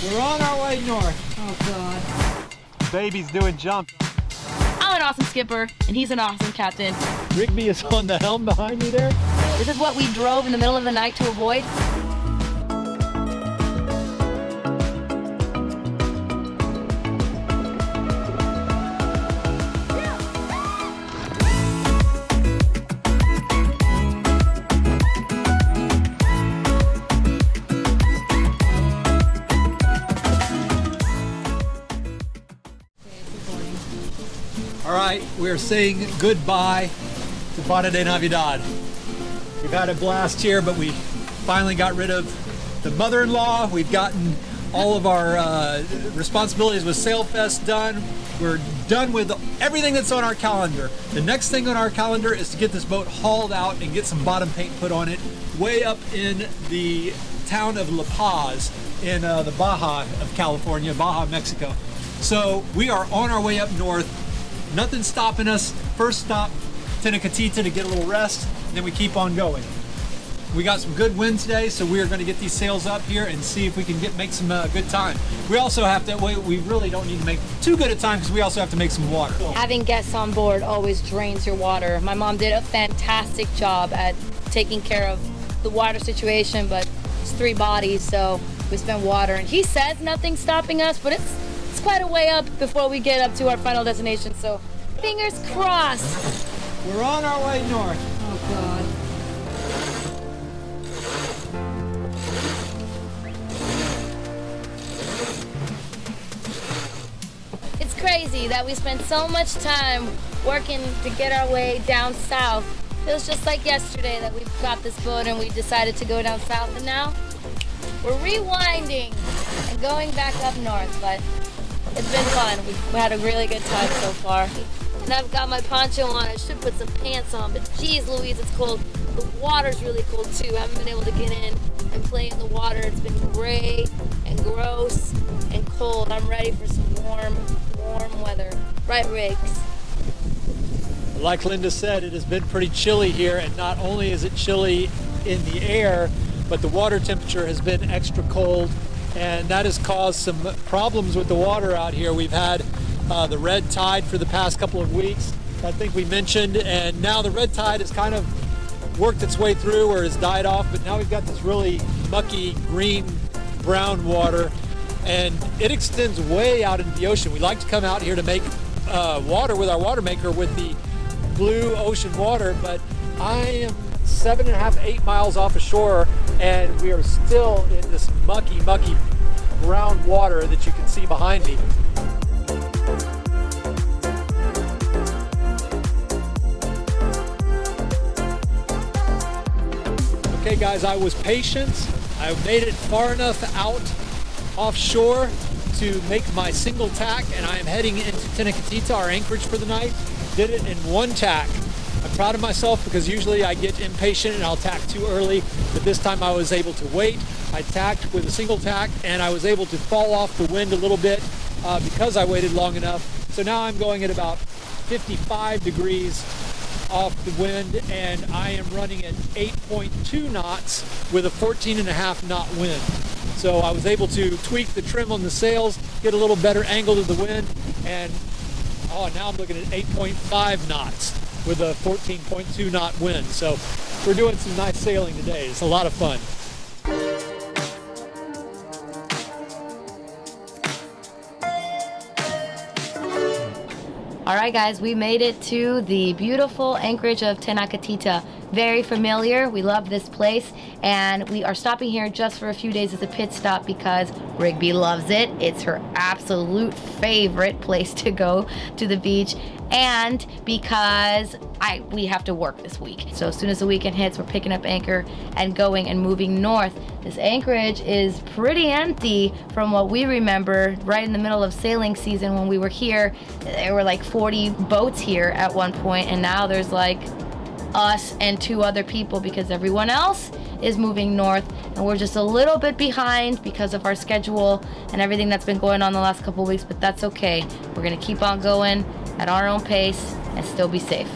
We're on our way north. Oh God. Baby's doing jump. I'm an awesome skipper, and he's an awesome captain. Rigby is on the helm behind me there. This is what we drove in the middle of the night to avoid. All right, we're saying goodbye to Barra de Navidad. We've had a blast here, but we finally got rid of the mother-in-law. We've gotten all of our responsibilities with SailFest done. We're done with everything that's on our calendar. The next thing on our calendar is to get this boat hauled out and get some bottom paint put on it way up in the town of La Paz in the Baja of California, Baja, Mexico. So we are on our way up north. Nothing's stopping us. First stop, Tenacatita to get a little rest, then we keep on going. We got some good wind today, so we are going to get these sails up here and see if we can make some good time. We also have to, we really don't need to make too good a time because we also have to make some water. Having guests on board always drains your water. My mom did a fantastic job at taking care of the water situation, but it's 3 bodies, so we spend water. And he says nothing's stopping us, but it's quite a way up before we get up to our final destination, so fingers crossed. We're on our way north. Oh God. It's crazy that we spend so much time working to get our way down south. Feels just like yesterday that we got this boat and we decided to go down south, and now we're rewinding and going back up north, but it's been fun. We've had a really good time so far. And I've got my poncho on. I should put some pants on, but geez Louise, it's cold. The water's really cold too. I haven't been able to get in and play in the water. It's been gray and gross and cold. I'm ready for some warm weather. Right, Riggs? Like Linda said, it has been pretty chilly here, and not only is it chilly in the air, but the water temperature has been extra cold, and that has caused some problems with the water out here. We've had the red tide for the past couple of weeks, I think we mentioned, and now the red tide has kind of worked its way through or has died off, but now we've got this really mucky green brown water, and it extends way out into the ocean. We like to come out here to make water with our water maker with the blue ocean water, but I am 7.5, 8 miles off the shore, and we are still in this mucky brown water that you can see behind me. Okay guys, I was patient. I made it far enough out offshore to make my single tack, and I am heading into Tenacatita, our anchorage for the night. Did it in 1 tack. I'm proud of myself because usually I get impatient and I'll tack too early, but this time I was able to wait. I tacked with a single tack, and I was able to fall off the wind a little bit because I waited long enough. So now I'm going at about 55 degrees off the wind, and I am running at 8.2 knots with a 14.5 knot wind. So I was able to tweak the trim on the sails, get a little better angle to the wind, and now I'm looking at 8.5 knots with a 14.2 knot wind. So we're doing some nice sailing today. It's a lot of fun. All right, guys, we made it to the beautiful anchorage of Tenacatita. Very familiar. We love this place, and we are stopping here just for a few days as a pit stop because Rigby loves it. It's her absolute favorite place to go to the beach, and because we have to work this week. So as soon as the weekend hits, we're picking up anchor and going and moving north. This anchorage is pretty empty from what we remember. Right in the middle of sailing season when we were here, there were like 40 boats here at one point, and now there's like us and 2 other people because everyone else is moving north, and we're just a little bit behind because of our schedule and everything that's been going on the last couple of weeks, but that's okay. We're gonna keep on going at our own pace and still be safe.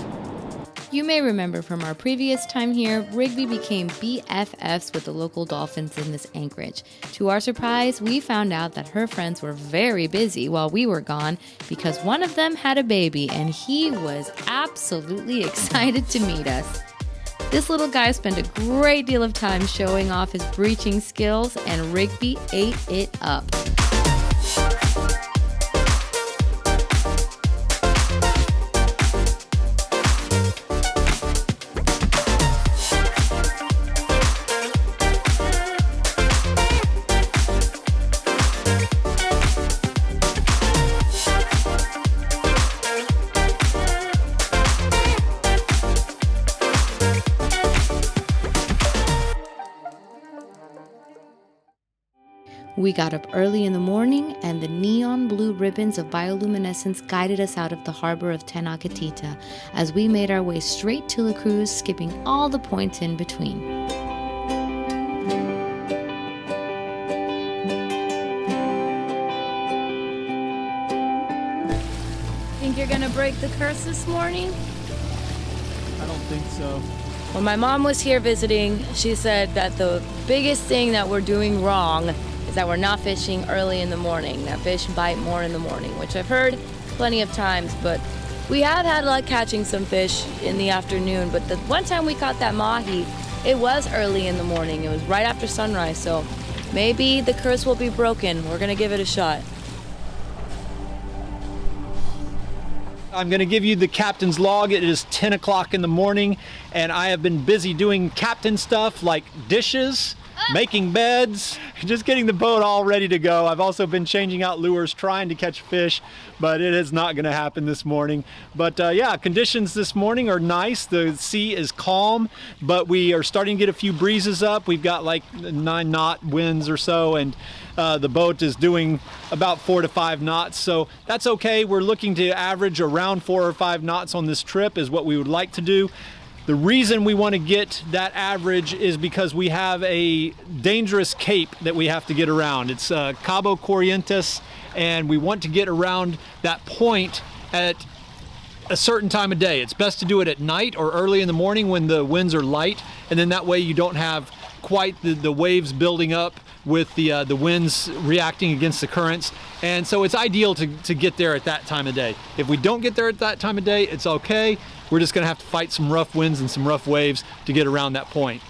You may remember from our previous time here, Rigby became BFFs with the local dolphins in this anchorage. To our surprise, we found out that her friends were very busy while we were gone because one of them had a baby and he was absolutely excited to meet us. This little guy spent a great deal of time showing off his breaching skills and Rigby ate it up. We got up early in the morning, and the neon blue ribbons of bioluminescence guided us out of the harbor of Tenacatita as we made our way straight to La Cruz, skipping all the points in between. Think you're gonna break the curse this morning? I don't think so. When my mom was here visiting, she said that the biggest thing that we're doing wrong is that we're not fishing early in the morning, that fish bite more in the morning, which I've heard plenty of times, but we have had luck catching some fish in the afternoon. But the one time we caught that mahi, it was early in the morning. It was right after sunrise, so maybe the curse will be broken. We're gonna give it a shot. I'm going to give you the captain's log. It is 10 o'clock in the morning, and I have been busy doing captain stuff like dishes, making beds, just getting the boat all ready to go. I've also been changing out lures, trying to catch fish, but it is not going to happen this morning. But yeah, conditions this morning are nice. The sea is calm, but we are starting to get a few breezes up. We've got like 9 knot winds or so, and the boat is doing about 4 to 5 knots, so that's okay. We're looking to average around 4 or 5 knots on this trip is what we would like to do. The reason we want to get that average is because we have a dangerous cape that we have to get around. It's Cabo Corrientes, and we want to get around that point at a certain time of day. It's best to do it at night or early in the morning when the winds are light, and then that way you don't have quite the waves building up with the winds reacting against the currents. And so it's ideal to get there at that time of day. If we don't get there at that time of day, it's okay. We're just gonna have to fight some rough winds and some rough waves to get around that point.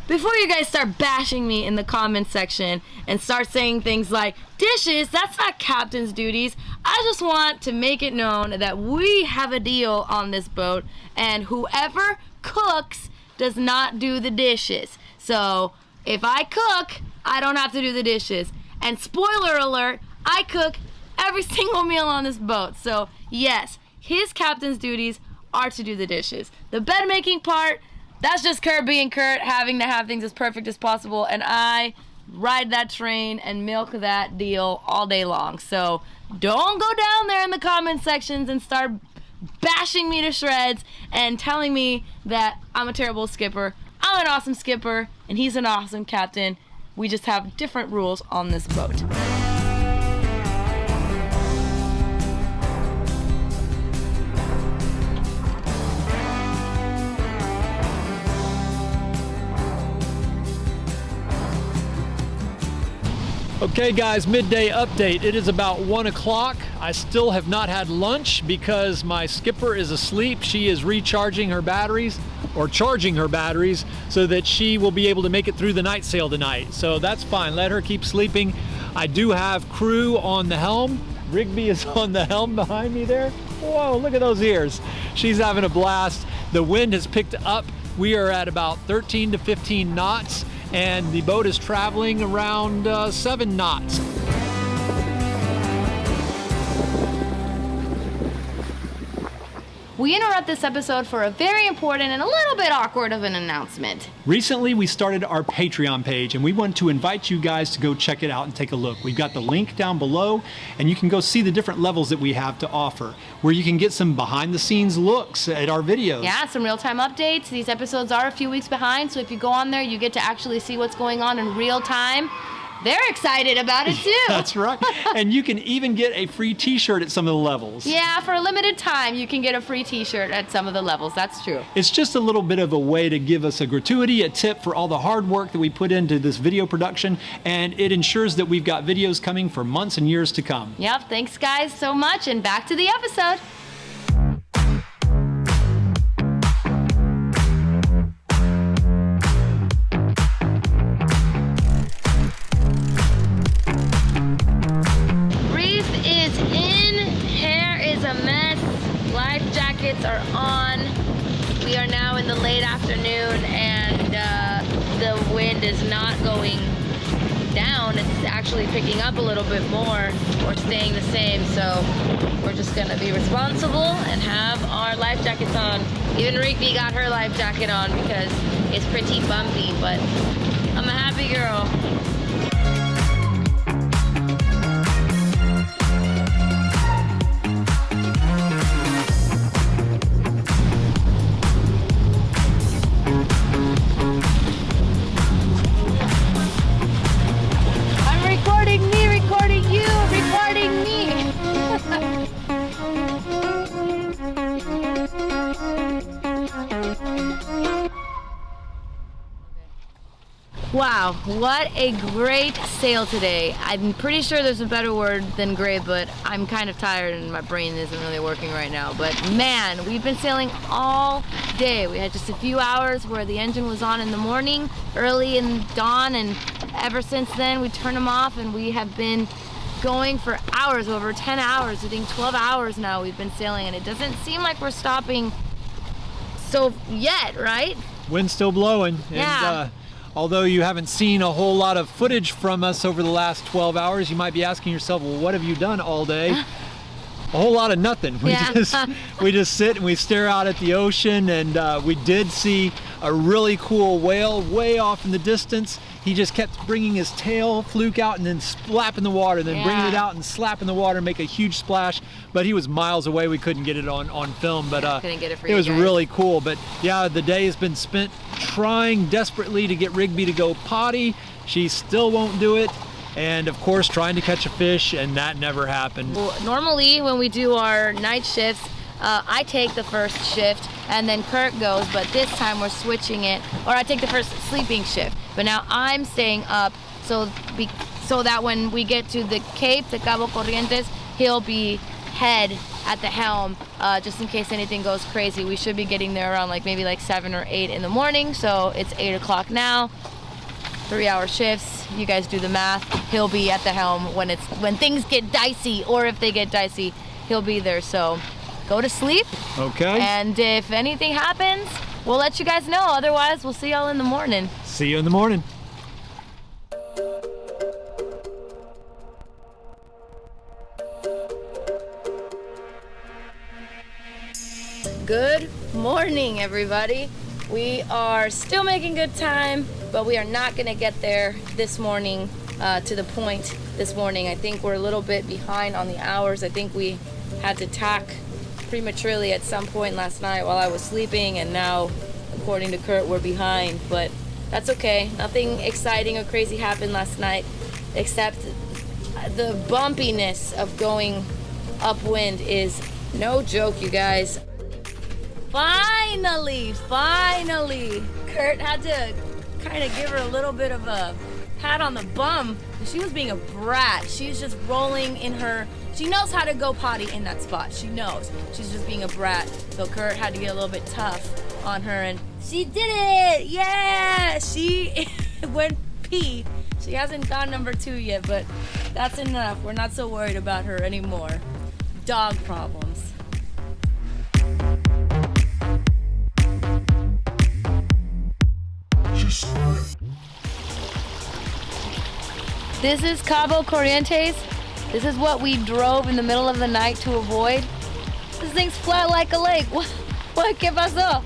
Before you guys start bashing me in the comments section and start saying things like, dishes, that's not captain's duties, I just want to make it known that we have a deal on this boat, and whoever cooks does not do the dishes. So if I cook, I don't have to do the dishes. And spoiler alert, I cook every single meal on this boat. So yes, his captain's duties are to do the dishes. The bed making part, that's just Kurt being Kurt, having to have things as perfect as possible, and I ride that train and milk that deal all day long. So don't go down there in the comment sections and start bashing me to shreds and telling me that I'm a terrible skipper. I'm an awesome skipper, and he's an awesome captain. We just have different rules on this boat. Okay guys, midday update. It is about 1 o'clock. I still have not had lunch because my skipper is asleep. She is recharging her batteries, or charging her batteries, so that she will be able to make it through the night sail tonight. So that's fine, let her keep sleeping. I do have crew on the helm. Rigby is on the helm behind me there. Whoa, look at those ears. She's having a blast. The wind has picked up. We are at about 13 to 15 knots, and the boat is traveling around 7 knots. We interrupt this episode for a very important and a little bit awkward of an announcement. Recently, we started our Patreon page, and we want to invite you guys to go check it out and take a look. We've got the link down below, and you can go see the different levels that we have to offer, where you can get some behind-the-scenes looks at our videos. Yeah, some real-time updates. These episodes are a few weeks behind, so if you go on there, you get to actually see what's going on in real time. they're excited about it too. That's right. And you can even get a free t-shirt at some of the levels. Yeah, for a limited time, you can get a free t-shirt at some of the levels. That's true. It's just a little bit of a way to give us a gratuity, a tip for all the hard work that we put into this video production, and it ensures that we've got videos coming for months and years to come. Yep, thanks guys so much, and back to the episode. Are on. We are now in the late afternoon, and the wind is not going down. It's actually picking up a little bit more or staying the same, so we're just gonna be responsible and have our life jackets on. Even Rigby got her life jacket on because it's pretty bumpy, but I'm a happy girl. Wow, what a great sail today. I'm pretty sure there's a better word than great, but I'm kind of tired and my brain isn't really working right now. But man, we've been sailing all day. We had just a few hours where the engine was on in the morning, early in dawn, and ever since then we turned them off, and we have been going for hours, over 10 hours. I think 12 hours now we've been sailing, and it doesn't seem like we're stopping so yet, right? Wind's still blowing. Yeah. And, although you haven't seen a whole lot of footage from us over the last 12 hours, you might be asking yourself, well, what have you done all day? A whole lot of nothing. We just sit and we stare out at the ocean, and we did see a really cool whale way off in the distance. He just kept bringing his tail fluke out and then slapping the water, and then bringing it out and slapping the water and make a huge splash. But he was miles away. We couldn't get it on film, but couldn't get it for it you was guys. really cool. But yeah, the day has been spent trying desperately to get Rigby to go potty. She still won't do it. And of course, trying to catch a fish, and that never happened. Well, normally when we do our night shifts, I take the first shift and then Kurt goes, but this time we're switching it, or I take the first sleeping shift. But now I'm staying up so that when we get to the Cape, the Cabo Corrientes, he'll be head at the helm, just in case anything goes crazy. We should be getting there around maybe 7 or 8 in the morning, so it's 8 o'clock now. 3-hour shifts, you guys do the math. He'll be at the helm when things get dicey, or if they get dicey, he'll be there. So go to sleep. Okay. And if anything happens, we'll let you guys know. Otherwise, we'll see y'all in the morning. See you in the morning. Good morning, everybody. We are still making good time, but we are not going to get there this morning to the point this morning. I think we're a little bit behind on the hours. I think we had to tack prematurely at some point last night while I was sleeping, and now, according to Kurt, we're behind, but that's okay. Nothing exciting or crazy happened last night, except the bumpiness of going upwind is no joke, you guys. Finally! Kurt had to kind of give her a little bit of a pat on the bum. She was being a brat. She's just rolling in her... She knows how to go potty in that spot. She knows. She's just being a brat. So Kurt had to get a little bit tough on her, and she did it! Yeah! She went pee. She hasn't gone number 2 yet, but that's enough. We're not so worried about her anymore. Dog problems. This is Cabo Corrientes. This is what we drove in the middle of the night to avoid. This thing's flat like a lake. What? ¿Qué pasó?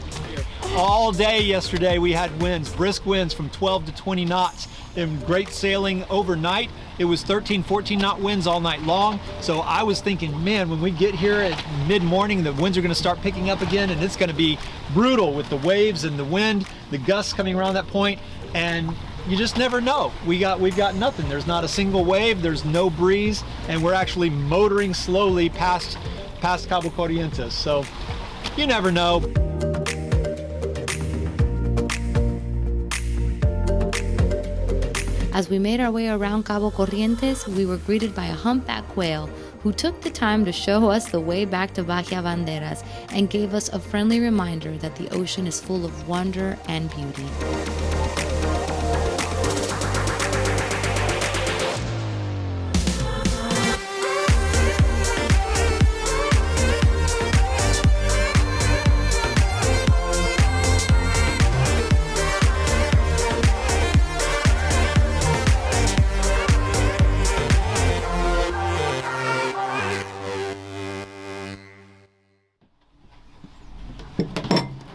All day yesterday we had winds, brisk winds from 12 to 20 knots, and great sailing overnight. It was 13, 14 knot winds all night long. So I was thinking, man, when we get here at mid-morning, the winds are gonna start picking up again, and it's gonna be brutal with the waves and the wind, the gusts coming around that point. And you just never know. We've got nothing. There's not a single wave, there's no breeze, and we're actually motoring slowly past Cabo Corrientes. So you never know. As we made our way around Cabo Corrientes, we were greeted by a humpback whale who took the time to show us the way back to Baja Banderas and gave us a friendly reminder that the ocean is full of wonder and beauty.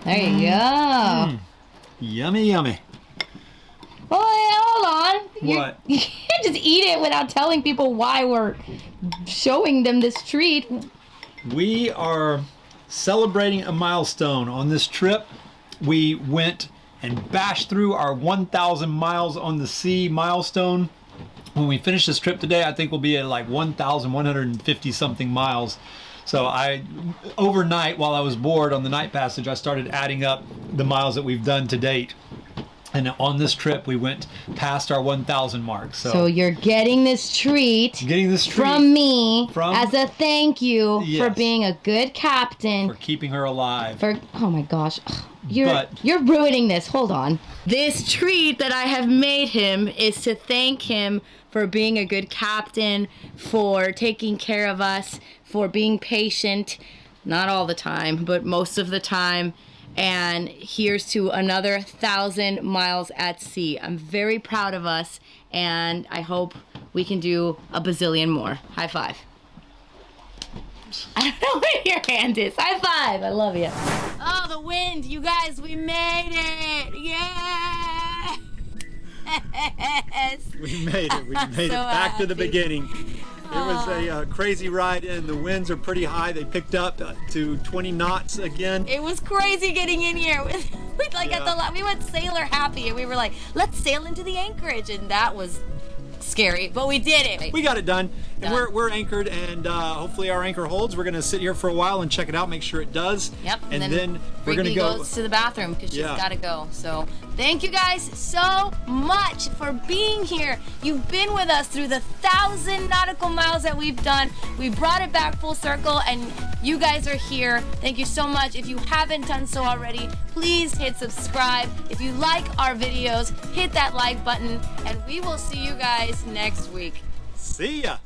There you go. Yummy, yummy. Oh, hold on. What? You can't just eat it without telling people why we're showing them this treat. We are celebrating a milestone. On this trip, we went and bashed through our 1,000 miles on the sea milestone. When we finish this trip today, I think we'll be at like 1,150 something miles. So overnight, while I was bored on the night passage, I started adding up the miles that we've done to date. And on this trip, we went past our 1,000 mark. So you're getting this treat. From me as a thank you for being a good captain. For keeping her alive. Oh my gosh. You're ruining this. Hold on. This treat that I have made him is to thank him for being a good captain, for taking care of us, for being patient, not all the time, but most of the time. And here's to another 1,000 miles at sea. I'm very proud of us, and I hope we can do a bazillion more. High five. I don't know where your hand is. High five. I love you. Oh, the wind. You guys, we made it. Yeah. Yes. We made it. We made it back to the beginning. It was a crazy ride, and the winds are pretty high. They picked up to 20 knots again. It was crazy getting in here. We went sailor happy, and we were like, let's sail into the anchorage, and that was scary, but we did it. We got it done, and we're anchored, and hopefully our anchor holds. We're gonna sit here for a while and check it out, make sure it does. Yep. And then we're gonna go. Goes to the bathroom because she's gotta go. So thank you guys so much for being here. You've been with us through the 1,000 nautical miles that we've done. We brought it back full circle, and you guys are here. Thank you so much. If you haven't done so already, please hit subscribe. If you like our videos, hit that like button, and we will see you guys next week. See ya.